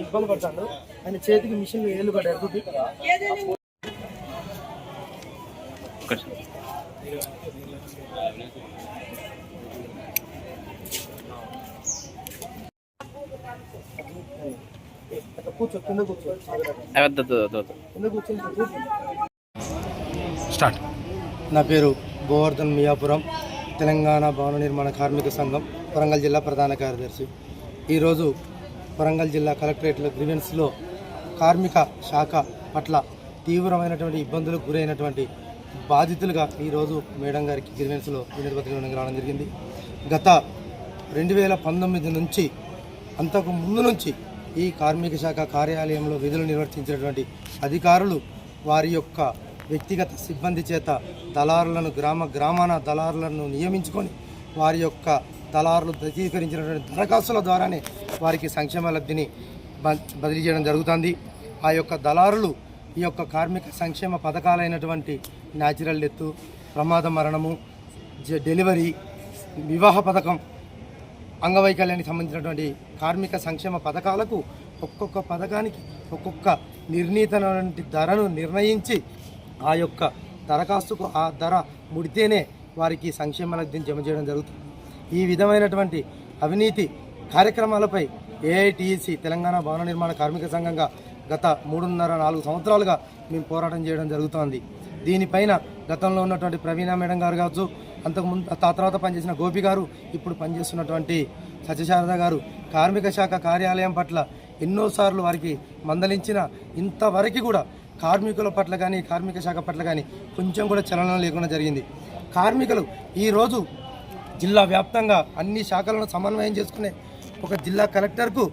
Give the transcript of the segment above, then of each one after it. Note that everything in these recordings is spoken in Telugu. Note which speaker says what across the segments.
Speaker 1: ఇబ్బంది పడతాడు. ఆయన చేతికి మిషన్ ఏళ్ళు పడ్డారు. కూర్చో, కింద కూర్చో, కింద కూర్చొని
Speaker 2: స్టార్ట్.
Speaker 1: నా పేరు గోవర్ధన్ మియాపురం, తెలంగాణ భవన నిర్మాణ కార్మిక సంఘం వరంగల్ జిల్లా ప్రధాన కార్యదర్శి. ఈరోజు వరంగల్ జిల్లా కలెక్టరేట్లో గ్రీవెన్స్లో కార్మిక శాఖ పట్ల తీవ్రమైనటువంటి ఇబ్బందులకు గురైనటువంటి బాధితులుగా ఈరోజు మేడం గారికి గ్రీవెన్స్లో వినతిపత్రం రావడం జరిగింది. గత 2019 నుంచి అంతకు ముందు నుంచి ఈ కార్మిక శాఖ కార్యాలయంలో విధులు నిర్వర్తించినటువంటి అధికారులు వారి యొక్క వ్యక్తిగత సిబ్బంది చేత దళారులను గ్రామాన దళారులను నియమించుకొని వారి యొక్క దళారులు ధృవీకరించినటువంటి దరఖాస్తుల ద్వారానే వారికి సంక్షేమ లబ్ధిని బదిలీ చేయడం జరుగుతుంది. ఆ యొక్క దళారులు ఈ యొక్క కార్మిక సంక్షేమ పథకాలైనటువంటి న్యాచురల్ డెత్, ప్రమాద మరణము, డెలివరీ, వివాహ పథకం, అంగవైకల్యానికి సంబంధించినటువంటి కార్మిక సంక్షేమ పథకాలకు ఒక్కొక్క పథకానికి ఒక్కొక్క నిర్ణీతమైనటువంటి ధరను నిర్ణయించి ఆ యొక్క దరఖాస్తుకు ఆ ధర ముడితేనే వారికి సంక్షేమ లబ్ధిని జమ చేయడం జరుగుతుంది. ఈ విధమైనటువంటి అవినీతి కార్యక్రమాలపై ఏఐటీసీ తెలంగాణ భవన నిర్మాణ కార్మిక సంఘంగా గత 3.5-4 సంవత్సరాలుగా మేము పోరాటం చేయడం జరుగుతోంది. దీనిపైన గతంలో ఉన్నటువంటి ప్రవీణ మేడం గారు కావచ్చు, అంతకుముందు తర్వాత పనిచేసిన గోపి గారు, ఇప్పుడు పనిచేస్తున్నటువంటి సత్యశారద గారు కార్మిక శాఖ కార్యాలయం పట్ల ఎన్నోసార్లు వారికి మందలించిన ఇంతవరకు కూడా కార్మికుల పట్ల కానీ కార్మిక శాఖ పట్ల కానీ కొంచెం కూడా చలనం లేకుండా జరిగింది. కార్మికులు ఈరోజు జిల్లా వ్యాప్తంగా అన్ని శాఖలను సమన్వయం చేసుకునే ఒక జిల్లా కలెక్టర్కు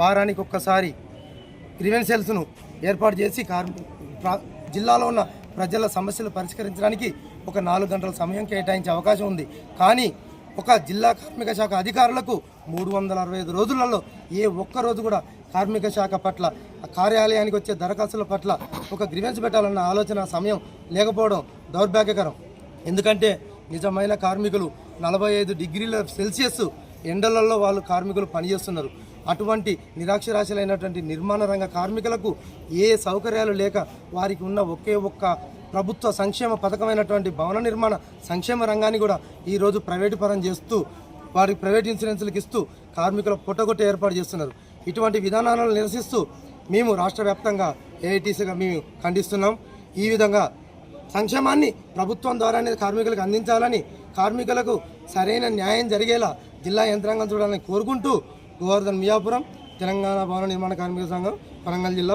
Speaker 1: వారానికి ఒక్కసారి గ్రీవెన్స్ సెల్స్ను ఏర్పాటు చేసి జిల్లాలో ఉన్న ప్రజల సమస్యలు పరిష్కరించడానికి ఒక 4 గంటల సమయం కేటాయించే అవకాశం ఉంది. కానీ ఒక జిల్లా కార్మిక శాఖ అధికారులకు 365 రోజులలో ఏ ఒక్క రోజు కూడా కార్మిక శాఖ పట్ల కార్యాలయానికి వచ్చే దరఖాస్తుల పట్ల ఒక గ్రీవెన్స్ పెట్టాలన్న ఆలోచన సమయం లేకపోవడం దౌర్భాగ్యకరం. ఎందుకంటే నిజమైన కార్మికులు 45 డిగ్రీల సెల్సియస్ ఎండలలో వాళ్ళు కార్మికులు పనిచేస్తున్నారు. అటువంటి నిరాక్షరాస్యులైనటువంటి నిర్మాణ రంగ కార్మికులకు ఏ సౌకర్యాలు లేక వారికి ఉన్న ఒకే ఒక్క ప్రభుత్వ సంక్షేమ పథకమైనటువంటి భవన నిర్మాణ సంక్షేమ రంగాన్ని కూడా ఈరోజు ప్రైవేటు పరం చేస్తూ వారికి ప్రైవేట్ ఇన్సూరెన్స్లకు ఇస్తూ కార్మికుల పొట్టగొట్టి ఏర్పాటు చేస్తున్నారు. ఇటువంటి విధానాలను నిరసిస్తూ మేము రాష్ట్ర వ్యాప్తంగా ఏఐటీసీగా మేము ఖండిస్తున్నాం. ఈ విధంగా సంక్షేమాన్ని ప్రభుత్వం ద్వారానే కార్మికులకు అందించాలని, కార్మికులకు సరైన న్యాయం జరిగేలా జిల్లా యంత్రాంగం చూడాలని కోరుకుంటూ గోవర్ధన్ మియాపురం, తెలంగాణ భవన నిర్మాణ కార్మిక సంఘం, వరంగల్ జిల్లా